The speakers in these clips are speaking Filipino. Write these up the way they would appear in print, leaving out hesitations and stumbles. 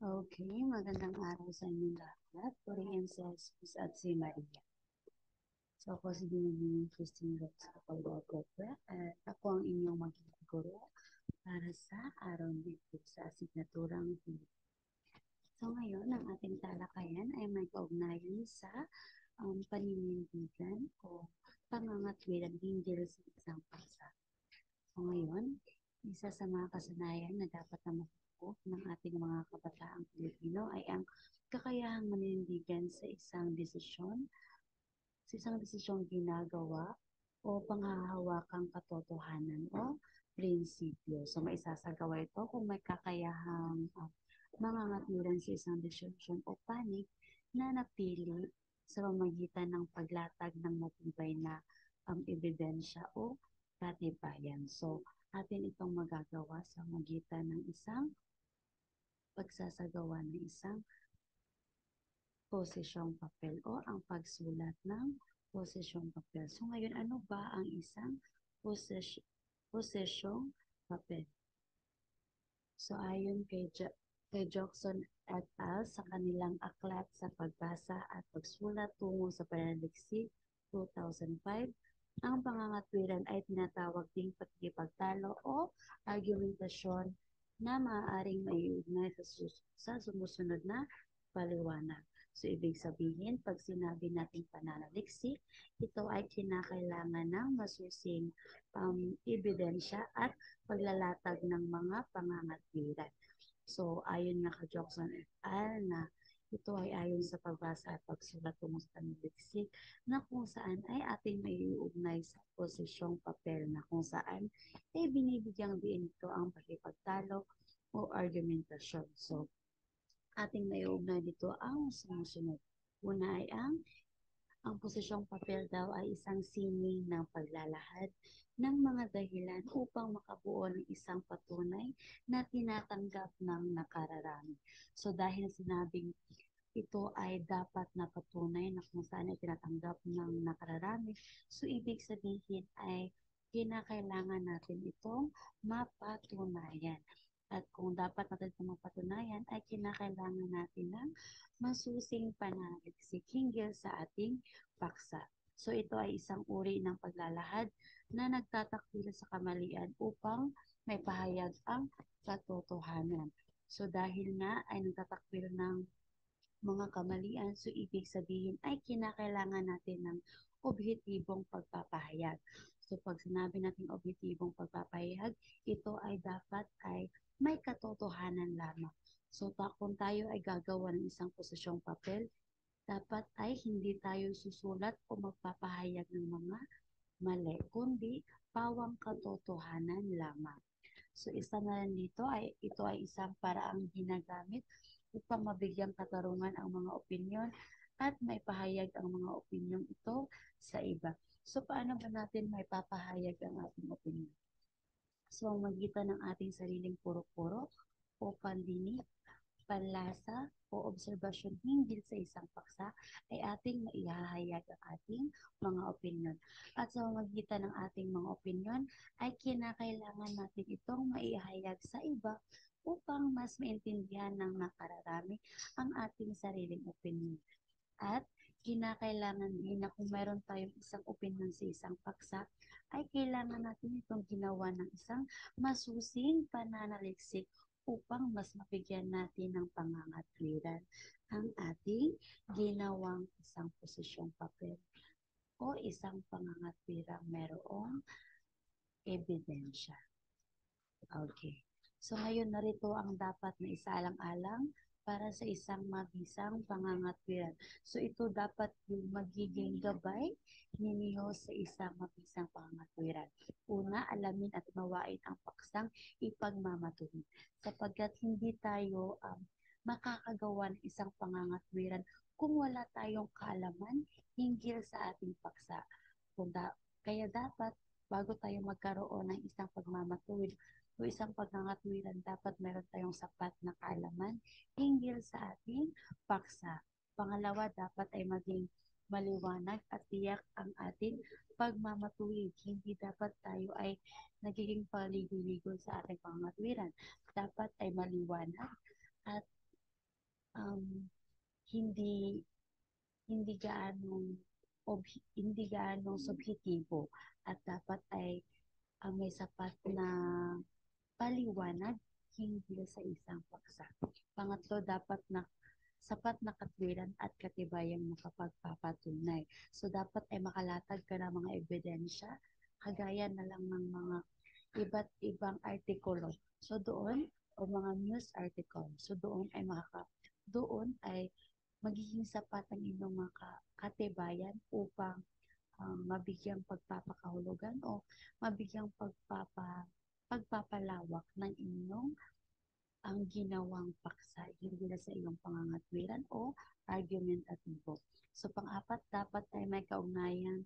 Okay, magandang araw sa inyong lahat. Purihin sa Jesus at si Maria. So, ako si Dinaming Christine Rose Kapag-Opera at ako ang inyong magiging guro para sa araw nito sa asignaturang Pilipino. So, ngayon, ang ating talakayan ay may kaugnayan sa paninindigan o pangangatwiran hinggil sa isang paksa. So, ngayon, isa sa mga kasanayan na dapat na matuto ng ating mga kabataang Pilipino ay ang kakayahang maninindigan sa isang desisyong ginagawa o panghahawakang katotohanan o prinsipyo. So, maisasagawa ito kung may kakayahang mangangatiran sa isang desisyon o panig na napili sa pamamagitan ng paglatag ng matibay na ebidensya o katibayan. So, atin itong magagawa sa magitan ng isang pagsasagawa ng isang posisyong papel o ang pagsulat ng posisyong papel. So ngayon, ano ba ang isang posisyong papel? So ayon kay Jackson et al. Sa kanilang aklat sa pagbasa at pagsulat tungo sa pananaliksik 2005, ang pangangatwiran ay tinatawag ding pakikipagtalo o argumentasyon na maaaring maiugnay sa sumusunod na paliwanag. So, ibig sabihin, pag sinabi nating pananaliksik, ito ay kinakailangan ng masusing ebidensya at paglalatag ng mga pangangatwiran. So, ayon nga ka Jackson et al. Na ito ay ayon sa pagbasa at pagsulat tungo sa pananaliksik na kung saan ay ating maiuugnay sa posisyong papel na kung saan ay binibigyang diin ito ang pakipagtalo o argumentasyon. So, ating naiugnay dito ang sumusunod. Una ay ang posisyong papel daw ay isang sining ng paglalahad ng mga dahilan upang makabuo ng isang patunay na tinatanggap ng nakararami. So dahil sinabing ito ay dapat na patunay na kung saan ay tinatanggap ng nakararami, so ibig sabihin ay kinakailangan natin itong mapatunayan. At kung dapat natin itong mapatunayan, ay kinakailangan natin ng masusing pananaliksik hinggil sa ating paksa. So ito ay isang uri ng paglalahad na nagtatakwil sa kamalian upang may pahayag ang katotohanan. So dahil nga ay nagtatakwil ng mga kamalian, so ibig sabihin ay kinakailangan natin ng objetibong pagpapahayag. So pag sinabi natin objetibong pagpapahayag, ito ay dapat ay may katotohanan lamang. So kung tayo ay gagawa ng isang posisyong papel, dapat ay hindi tayo susulat o magpapahayag ng mga mali, kundi pawang katotohanan lamang. So isa na rin dito ay ito ay isang paraang ginagamit upang mabigyang katarungan ang mga opinyon at may pahayag ang mga opinyon ito sa iba. So paano ba natin may papahayag ang ating opinyon? So magitan ng ating sariling puro-puro o pandinig, panlasa o obserbasyon hinggil sa isang paksa ay ating maihahayag ang ating mga opinyon. At sa magitan ng ating mga opinyon ay kinakailangan natin itong maihahayag sa iba upang mas maintindihan ng nakararami ang ating sariling opinyon. At kinakailangan din na kung mayroon tayong isang opinion sa isang paksa, ay kailangan natin itong ginawa ng isang masusing pananaliksik upang mas mabigyan natin ng pangangatwiran ang ating ginawang isang posisyong papel o isang pangangatwirang merong ebidensya. Okay. So ngayon narito ang dapat na isaalang-alang para sa isang mabisang pangangatwiran. So ito dapat yung magiging gabay ninyo sa isang mabisang pangangatwiran. Una, alamin at mawain ang paksang ipagmamatuwid sapagkat hindi tayo makakagawa ng isang pangangatwiran kung wala tayong kaalaman hinggil sa ating paksa. Kaya dapat bago tayo magkaroon ng isang pagmamatuwid o isang pagkangatwiran, dapat meron tayong sapat na kaalaman hinggil sa ating paksa. Pangalawa, dapat ay maging maliwanag at tiyak ang ating pagmamatuwid. Hindi dapat tayo ay nagiging paligoy-ligoy sa ating pangangatwiran. Dapat ay maliwanag at um, hindi hindi gaanong hindi gaanong subjektibo at dapat ay may sapat na paliwanag hinggil sa isang paksa. Pangatlo, dapat na sapat na katwiran at katibayang makapagpapatunay. So, dapat ay makalatag ka ng mga ebidensya, kagaya na lang ng mga iba't ibang artikulo. So, doon, o mga news article. So, doon ay magiging sapat ang inyong mga katibayan upang mabigyang pagpapakahulugan o mabigyang pagpapalawak ng inyong ang ginawang paksa hindi na sa iyong pangangatwiran o argumentatibo. So pang-apat, dapat ay may kaugnayan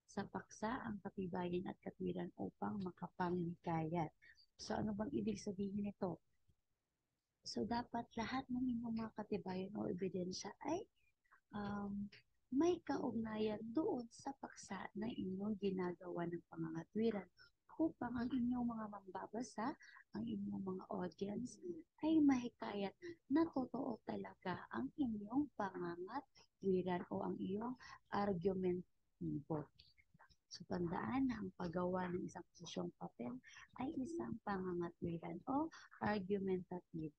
sa paksa ang katibayan at katwiran upang makapangnikayat. So ano bang ibig sabihin nito? So dapat lahat ng inyong mga katibayan o ebidensya ay um, may kaugnayan doon sa paksa na inyong ginagawa ng pangangatwiran upang ang inyong mga mambabasa, ang inyong mga audience ay mahikayat na totoo talaga ang inyong pangangatwiran o ang iyong argumentibo. So tandaan na ang paggawa ng isang posisyong papel ay isang pangangatwiran o argumentative.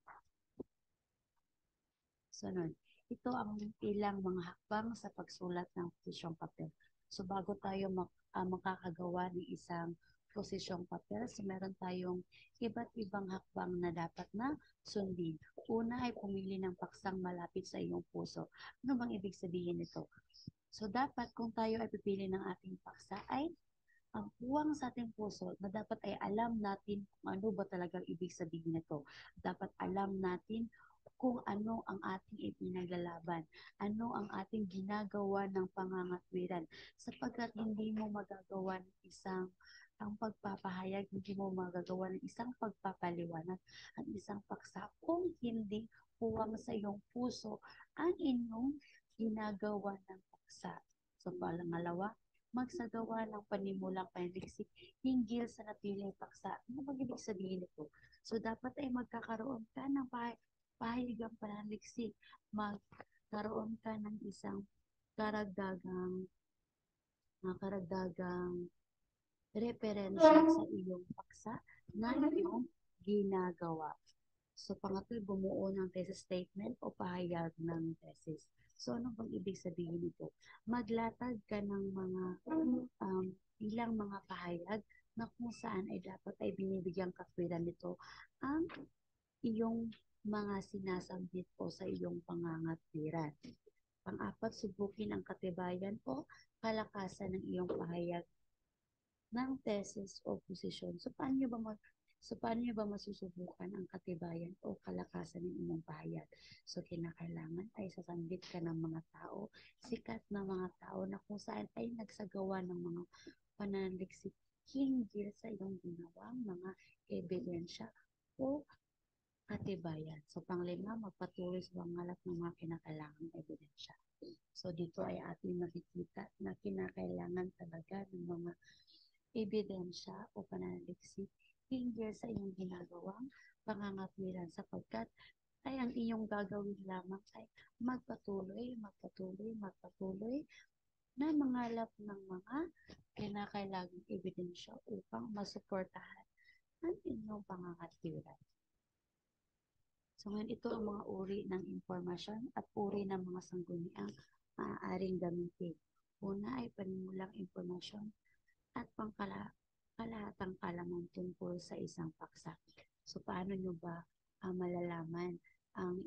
Sunod, ito ang ilang mga hakbang sa pagsulat ng posisyong papel. So bago tayo makakagawa ng isang posisyong papel, so meron tayong iba't ibang hakbang na dapat na sundin. Una ay pumili ng paksang malapit sa iyong puso. Ano bang ibig sabihin nito? So dapat kung tayo ay pipili ng ating paksa ay ang puwang sa ating puso na dapat ay alam natin kung ano ba talagang ibig sabihin nito. Dapat alam natin kung ano ang ating ipinaglalaban, ano ang ating ginagawa ng pangangatwiran, sapagkat hindi mo magagawa ng isang ang pagpapahayag, hindi mo magagawa ng isang pagpapaliwanag ang isang paksa kung hindi puwang sa iyong puso ang inyong ginagawa ng paksa. So, pangalawa, magsagawa ng panimulang panaliksik hinggil sa napiling paksa. Ano bang ibig sabihin nito? So, dapat ay magkakaroon ka ng pahayagang panaliksik. Magkaroon ka ng isang karagdagang karagdagang referensya sa iyong paksa na iyong ginagawa. So, pangatlo, bumuo ng thesis statement o pahayag ng thesis. So, ano bang ibig sabihin nito? Maglatag ka ng mga ilang mga pahayag na kung saan ay dapat ay binibigyang katwiran nito ang iyong mga sinasambit o sa iyong pangangatwiran. Pang-apat, subukin ang katibayan o kalakasan ng iyong pahayag ng thesis o posisyon. So paano nyo ba masusubukan ang katibayan o kalakasan ng inyong pahayag? So kinakailangan ay sasambit ka ng mga tao, sikat na mga tao na kung saan ay nagsagawa ng mga pananaliksik hinggil sa iyong ginawang mga ebidensya o katibayan. So panglima, magpatuloy sa pangalap ng mga kinakailangang ebidensya. So dito ay ating makikita na kinakailangan talaga ng mga ebidensya o pananaliksik hinggil sa iyong ginagawang pangangatwiran sapagkat ay ang iyong gagawin lamang ay magpatuloy na mangalap ng mga kinakailangang ebidensya upang masuportahan ang inyong pangangatwiran. So ngayon ito ang mga uri ng impormasyon at uri ng mga sangguniang maaaring gamitin. Una ay panimulang impormasyon at kalahatang kalaman tungkol sa isang paksa. So paano nyo ba malalaman ang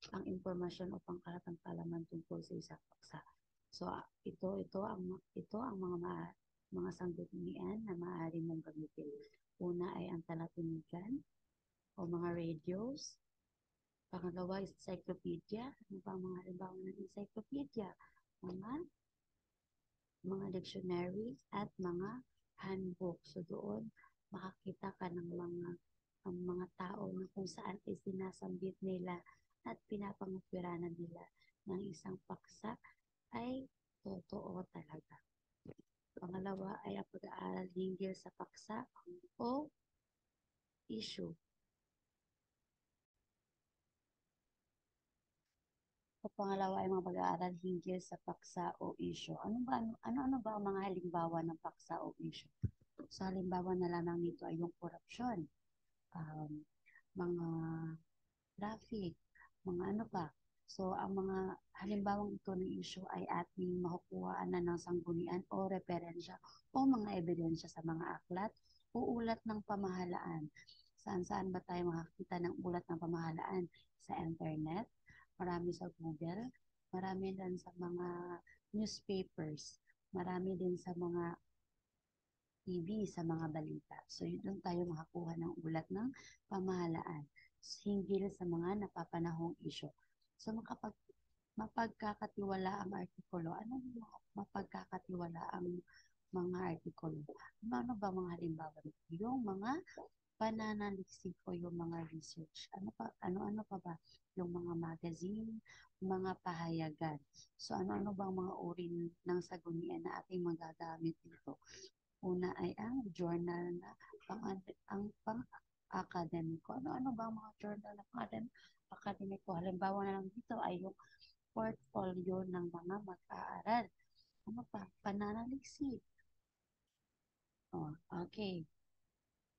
ang impormasyon o pangkalatang kalaman tungkol sa isang paksa? So ito ang mga sanggunian na maaari mong gamitin. Una ay ang talatunigan o mga radios. Pangalawa, encyclopedia. Ano ba ang mga halimbawa ng encyclopedia? Mga dictionary at mga handbook. So doon makakita ka ng ang mga tao na kung saan ay sinasambit nila at pinapangutwiranan nila ng isang paksa ay totoo talaga. Pangalawa ay ang pag-aaral hinggil sa paksa o issue. So, pangalawa ay mga pag-aaral hinggil sa paksa o issue. Ano ba ang mga halimbawa ng paksa o issue? So, halimbawa na lamang nito ay yung korupsyon, um, mga traffic, mga ano pa. So, ang mga halimbawang ito ng issue ay ating makukuha na ng sanggunian o referensya o mga ebidensya sa mga aklat o ulat ng pamahalaan. Saan-saan ba tayo makakita ng ulat ng pamahalaan? Sa internet, marami sa Google, marami din sa mga newspapers, marami din sa mga TV, sa mga balita. So, yun doon tayo makakuha ng ulat ng pamahalaan hinggil sa mga napapanahong issue. So, mapagkakatiwala ang artikulo. Ano yung mga mapagkakatiwala ang mga artikulo? Ano ba mga halimbawa nito? Yung mga pananaliksik o yung mga research. Ano pa ba? Yung mga magazine, mga pahayagan. So, ano-ano bang mga uri ng sagunian na ating magagamit dito? Una ay ang journal na pang-akademiko. Ano-ano ba ang mga journal na pang-akademiko? Halimbawa na lang dito ay yung portfolio ng mga mag-aaral. Ano pa? Pananaliksik. Oh, okay.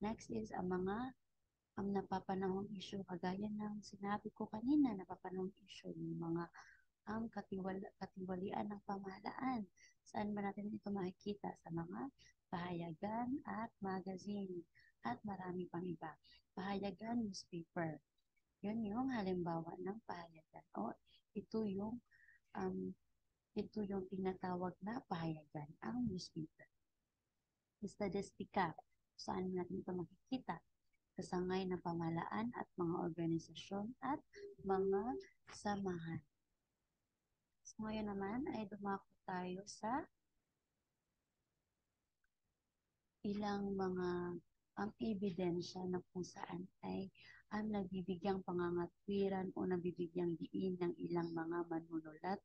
Next is ang napapanahong issue, kagaya ng sinabi ko kanina, napapanahong issue, yung mga katiwalian ng pamahalaan. Saan ba natin ito makikita? Sa mga pahayagan at magazine at marami pang iba. Pahayagan, newspaper. Yun yung halimbawa ng pahayagan. O ito yung um, ito yung tinatawag na pahayagan, ang newspaper. Estadistika. Saan natin ito makikita? Sa sangay ng pamahalaan at mga organisasyon at mga samahan. So, ngayon naman ay dumako tayo sa ilang mga ang ebidensya na kung saan ay ang nabibigyang pangangatwiran o nabibigyang diin ng ilang mga manunulat.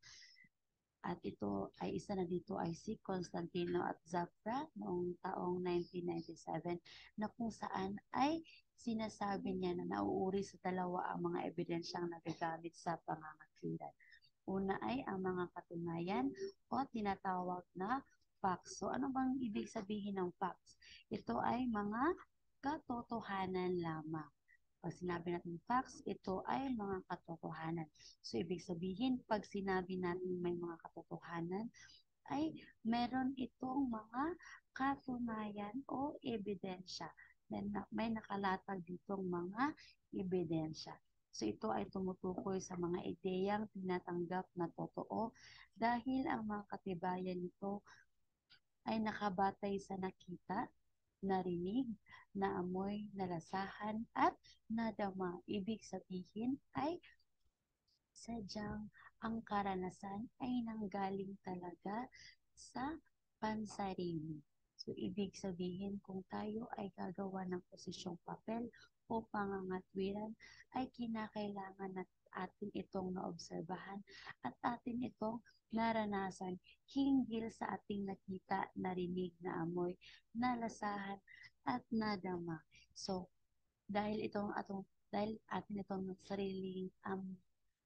At ito ay isa na dito ay si Constantino at Zafra noong taong 1997 na kung saan ay sinasabi niya na nauuri sa dalawa ang mga ebidensyang nagagamit sa pangangatwiran. Una ay ang mga katunayan o tinatawag na facts. So ano bang ibig sabihin ng facts? Ito ay mga katotohanan lamang. Pag sinabi natin facts, ito ay mga katotohanan. So ibig sabihin, pag sinabi natin may mga katotohanan, ay meron itong mga katunayan o ebidensya. May nakalatag ditong mga ebidensya. So ito ay tumutukoy sa mga ideyang tinatanggap na totoo dahil ang mga katibayan nito ay nakabatay sa nakita, narinig, naamoy, nalasahan at nadama. Ibig sabihin ay sadyang ang karanasan ay nanggaling talaga sa pansarili. So, ibig sabihin kung tayo ay gagawa ng posisyong papel o pangangatwiran, ay kinakailangan na atin itong naobserbahan at atin itong naranasan hinggil sa ating nakita, narinig, naamoy, nalasahan at nadama. So, dahil atin itong sariling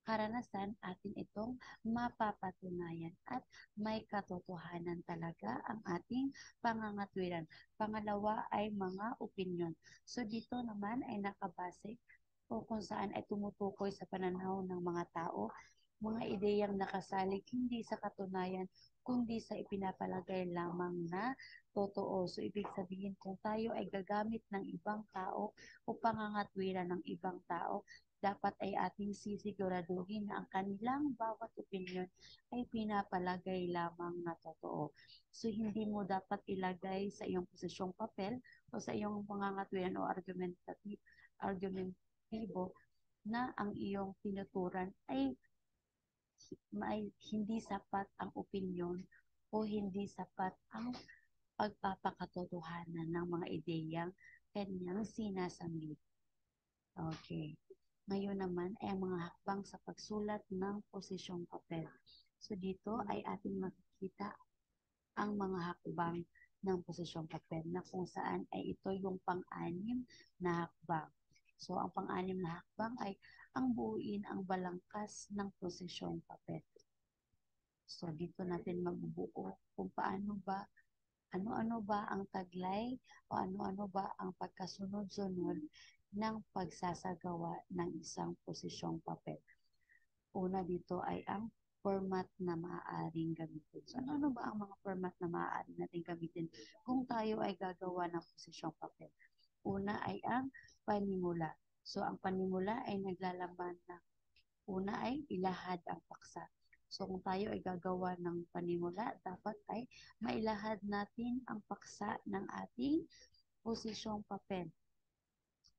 karanasan, atin itong mapapatunayan at may katotohanan talaga ang ating pangangatwiran. Pangalawa ay mga opinyon. So dito naman ay nakabase o kung saan ay tumutukoy sa pananaw ng mga tao, mga ideyang nakasalig hindi sa katunayan kundi sa ipinapalagay lamang na totoo. So ibig sabihin kung tayo ay gagamit ng ibang tao o pangangatwiran ng ibang tao, dapat ay ating sisiguraduhin na ang kanilang bawat opinyon ay pinapalagay lamang na totoo. So hindi mo dapat ilagay sa iyong posisyong papel o sa iyong pangangatwiran o argumentibo na ang iyong tinuturan ay hindi sapat ang opinyon o hindi sapat ang pagpapakatotohanan ng mga ideyang kanyang sinasamit. Okay. Ngayon naman ay ang mga hakbang sa pagsulat ng posisyong papel. So dito ay ating makikita ang mga hakbang ng posisyong papel na kung saan ay ito yung pang-anim na hakbang. So, ang pang-anim na hakbang ay ang buuin ang balangkas ng prosesyong papel. So, dito natin mabubuo kung paano ba, ano-ano ba ang taglay o ano-ano ba ang pagkasunod-sunod ng pagsasagawa ng isang posisyong papel. Una dito ay ang format na maaaring gamitin. So, ano ba ang mga format na maaari natin gamitin kung tayo ay gagawa ng posisyong papel? Una ay ang panimula. So, ang panimula ay naglalaman na una ay ilahad ang paksa. So, kung tayo ay gagawa ng panimula, dapat ay mailahad natin ang paksa ng ating posisyong papel.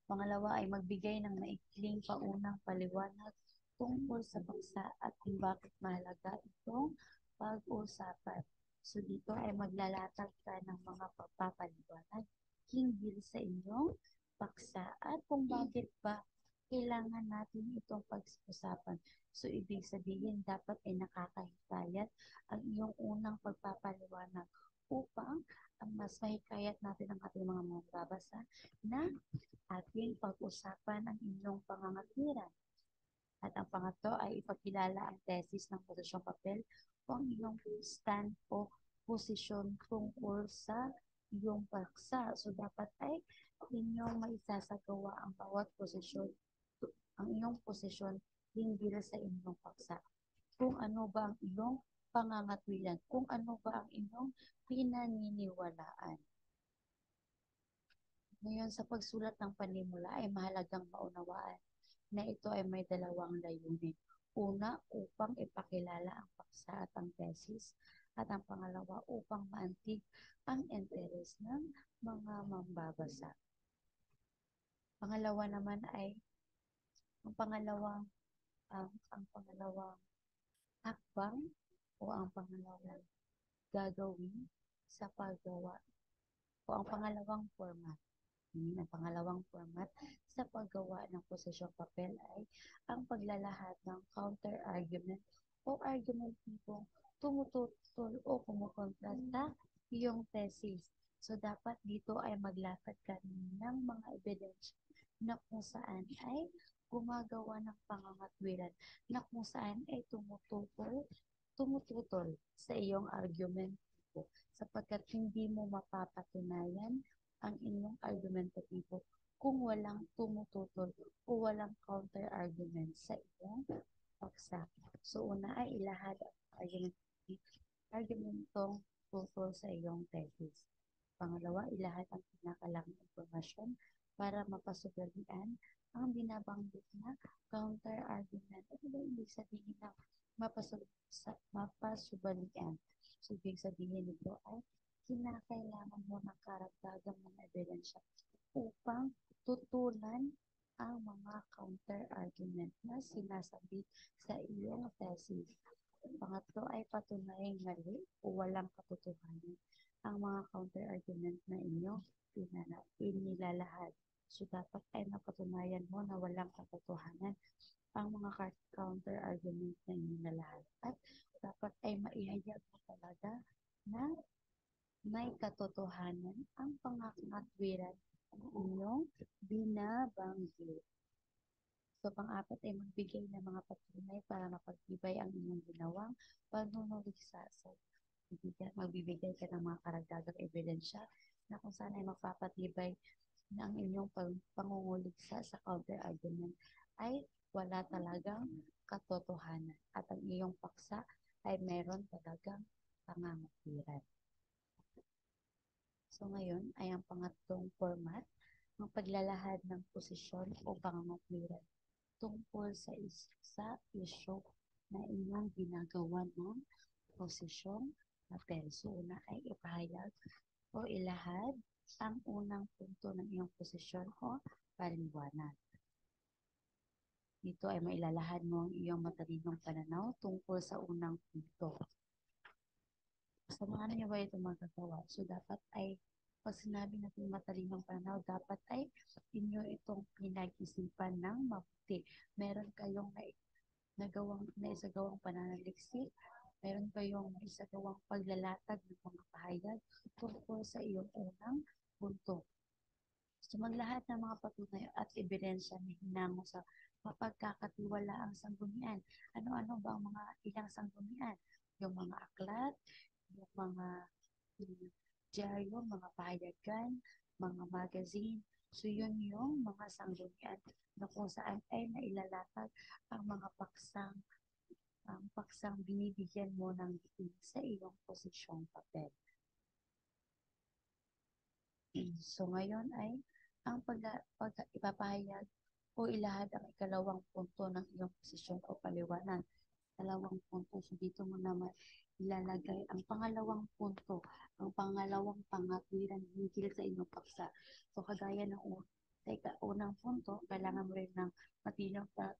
Pangalawa ay magbigay ng maikling paunang paliwanag tungkol sa paksa at kung bakit mahalaga itong pag-usapan. So dito ay maglalatag ka ng mga pagpapaliwanag hinggil sa inyong paksa at kung bakit ba kailangan natin itong pag-usapan. So ibig sabihin dapat ay nakakahikayat ang iyong unang pagpapaliwanag upang mas mahikayat natin ang ating mga mababasa na ating pag-usapan ang inyong pangangatwiran. At ang pangatlo ay ipakilala ang tesis ng posisyong papel o ang iyong stand o posisyon tungkol sa iyong paksa. So, dapat ay inyong maisasagawa ang bawat posisyon, ang iyong posisyon hinggil sa inyong paksa. Kung ano ba ang iyong pangangatwiran, kung ano ba ang inyong pinaniniwalaan. Ngayon, sa pagsulat ng panimula ay mahalagang maunawaan na ito ay may dalawang layunin. Una, upang ipakilala ang paksa at ang tesis. At ang pangalawa, upang maantig ang interes ng mga mambabasa. Pangalawa naman ay, ang pangalawang, ang pangalawang hakbang o ang pangalawang gagawin sa paggawa o ang pangalawang format. Ang pangalawang format sa paggawa ng posisyong papel ay ang paglalahad ng counter-argument o argument tipong tumututol o kumukontra sa iyong thesis. So, dapat dito ay maglatag ka ng mga ebidensya na kung saan ay gumagawa ng pangangatwiran na kung saan ay tumututol sa iyong argument sapagkat hindi mo mapapatunayan ang inyong argumentatibo kung walang tumututol o walang counter-argument sa iyong paksa. So, una ay ilahad ang argumentong tutol sa iyong thesis. Pangalawa, ilahad ang kinakailangang impormasyon para mapasugalian ang binabanggit na counter-argument. Ano ba ibig sabihin ng mapasubalian? So, ibig sabihin nito ay kinakailangan mo ng karagdagang mga ebidensya upang tutulan ang mga counter-argument na sinasabi sa iyong thesis. Pangatlo ay patunayang mali o walang katotohanan ang mga counter-argument na inyong inilalahad. So, dapat ay mapatunayan mo na walang katotohanan ang mga counter-argument na inilalahad. At dapat ay maihayag mo talaga na may katotohanan ang pangangatwiran ng inyong binabanggit. So, pang-apat ay magbigay ng mga patunay para mapagtibay ang inyong ginawang panunuliksa. So, magbibigay ka ng mga karagdagang ebidensya na kung saan ay magpapatibay na ang inyong pangunguliksa sa counter-argument ay wala talagang katotohanan at ang iyong paksa ay meron talagang pangangatwiran. So ngayon ay ang pangatlong format ng paglalahad ng posisyon o pangangatwiran tungkol sa isyu na inyong ginagawa ng posisyong papel. So una ay ipahayag o ilahad ang unang punto ng iyong posisyon o paliwanag. Dito ay mailalahad mo ang iyong matalinong pananaw tungkol sa unang punto. So, paano nyo ba ito magagawa? So, dapat ay, pag sinabi natin matalinong pananaw, dapat ay inyo itong pinag-isipan ng mabuti. Meron kayong naisagawang pananaliksik, meron kayong naisagawang paglalatag ng mga pahayag tungkol sa iyong unang punto. So, So maglahat ng mga patunay at ebidensya na hinango sa mapagkakatiwalaang sanggunian. Ano-ano ba ang mga ilang sanggunian? Yung mga aklat, yung mga dyaryo, mga pahayagan, mga magazine. So yun yung mga sanggunian na kung saan ay nailalatag ang mga paksang binibigyan mo ng diin sa iyong posisyong papel. So ngayon ay ang ipapahayag o ilahad ang ikalawang punto ng iyong posisyon o paliwanag. Dalawang punto. So dito mo naman ilalagay ang pangalawang punto, ang pangalawang pangatwiran hinggil sa inyong paksa. So kagaya ng unang punto, kailangan mo rin ng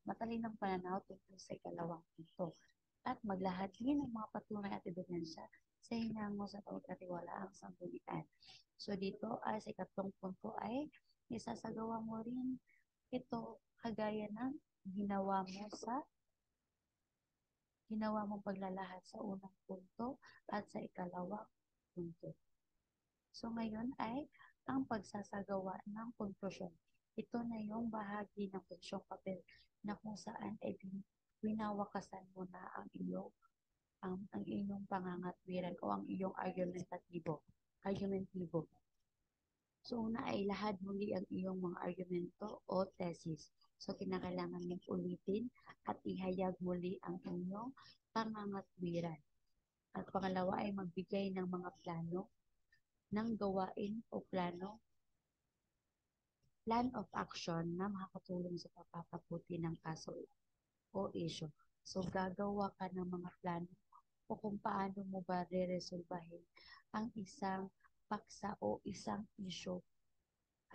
matalinang pananaw tungkol sa ikalawang punto. At maglahad din ng mga patunay at ebidensya sa hinango sa pagkatiwalaang sanggunian. So dito ay sa ikatlong punto ay isasagawa mo rin ito kagaya ng ginawa mong paglalahad sa unang punto at sa ikalawang punto. So ngayon ay ang pagsasagawa ng konklusyon. Ito na yung bahagi ng posisyong papel na kung saan ay winawakasan mo na ang inyong pangangatwiran o ang iyong argumentibo. So, una ay lahad muli ang iyong mga argumento o thesis. So, kinakailangan mong ulitin at ihayag muli ang inyong pangangatwiran. At pangalawa ay magbigay ng mga plano ng gawain o plan of action na makakatulong sa pagpapabuti ng kaso o issue. So, gagawa ka ng mga plano o kung paano mo ba re-resolbahin ang isang paksa o isang issue.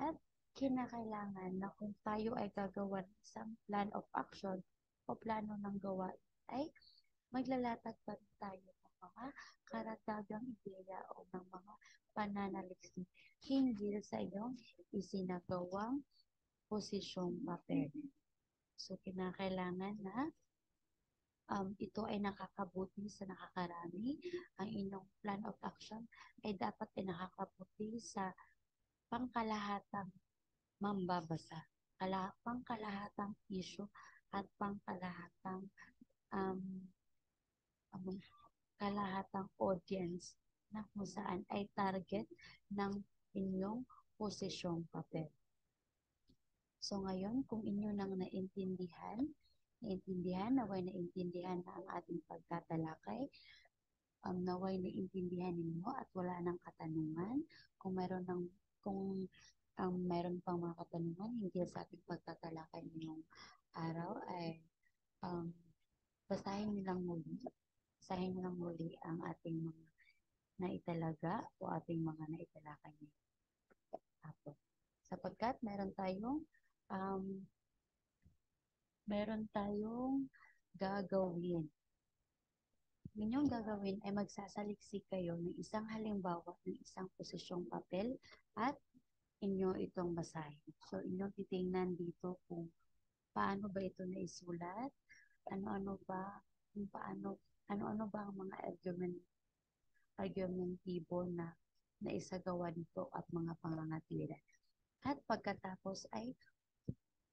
At kinakailangan na kung tayo ay gagawa ng isang plan of action o plano ng gawa ay maglalatag pa rin tayo ng mga karagdagang ideya o ng mga pananaliksik hinggil sa iyong isinagawang posisyong papel. So, kinakailangan na ito ay nakakabuti sa nakakarami. Ang inyong plan of action ay dapat ay nakakabuti sa pangkalahatang mambabasa, pangkalahatang issue at pangkalahatang um, kalahatang audience na kung saan ay target ng inyong posisyong papel. So ngayon, kung inyo nang naway naintindihan na ang ating pagtatalakay, naway naintindihan ninyo at wala nang katanungan. Kung mayroon pang mga katanungan hinggil sa ating pagtatalakay ngayong araw ay um, basahin niyo lang muli. Basahin niyo lang muli ang ating mga naitalaga o ating mga naitalakay ngayong hapon. Sapagkat um, meron tayong gagawin. Inyong gagawin ay magsasaliksik kayo ng isang halimbawa ng isang posisyong papel at inyo itong basahin. So, inyong titingnan dito kung paano ba ito naisulat, ano-ano ba, ano-ano ba ang mga argumentibo na naisagawa nito at mga pangangatwiran. At pagkatapos ay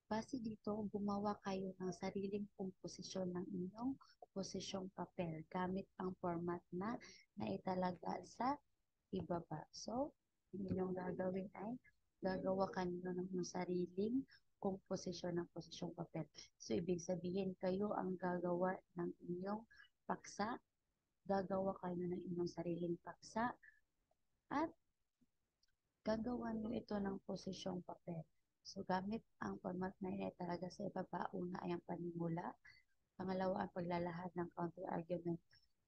base dito, gumawa kayo ng sariling komposisyon ng inyong posisyong papel gamit ang format na naitalaga sa ibaba. So, inyong gagawin ay gagawa kanyo ng inyong sariling komposisyon ng posisyong papel. So, ibig sabihin kayo ang gagawa ng inyong paksa, gagawa kayo ng inyong sariling paksa, at gagawa nyo ito ng posisyong papel. So, gamit ang format na yun ay talaga sa ibaba. Una ay ang panimula. Pangalawa ang paglalahad ng counter-argument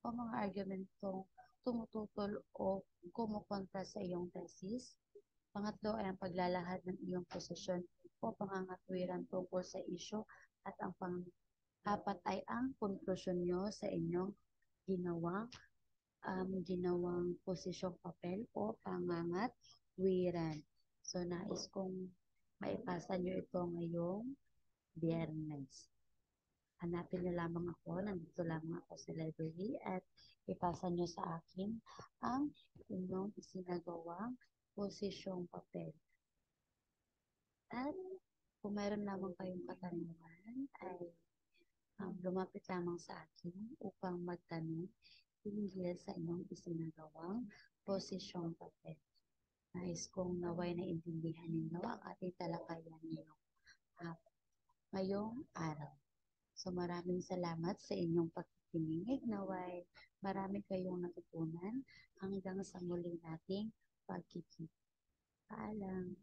o mga argumentong tumututol o kumukontra sa iyong thesis. Pangatlo ay ang paglalahad ng iyong posisyon o pangangatwiran tungkol sa issue. At ang pang-apat ay ang konklusyon nyo sa inyong ginawang posisyong papel o pangangatwiran. So, nais kong maipasa nyo ito ngayong Biyernes. Hanapin nyo lamang ako, nandito lamang ako sa library at ipasa nyo sa akin ang inyong isinagawang posisyong papel. At kung mayroon lamang kayong katanungan, ay lumapit lamang sa akin upang magtanong hinggil sa inyong isinagawang posisyong papel. Nais kong naway na intindihan ninyo ang ating talakayan ah, ngayong araw. So maraming salamat sa inyong pagkikinig. Naway marami kayong natutunan hanggang sa muli nating pagkikita. Paalam.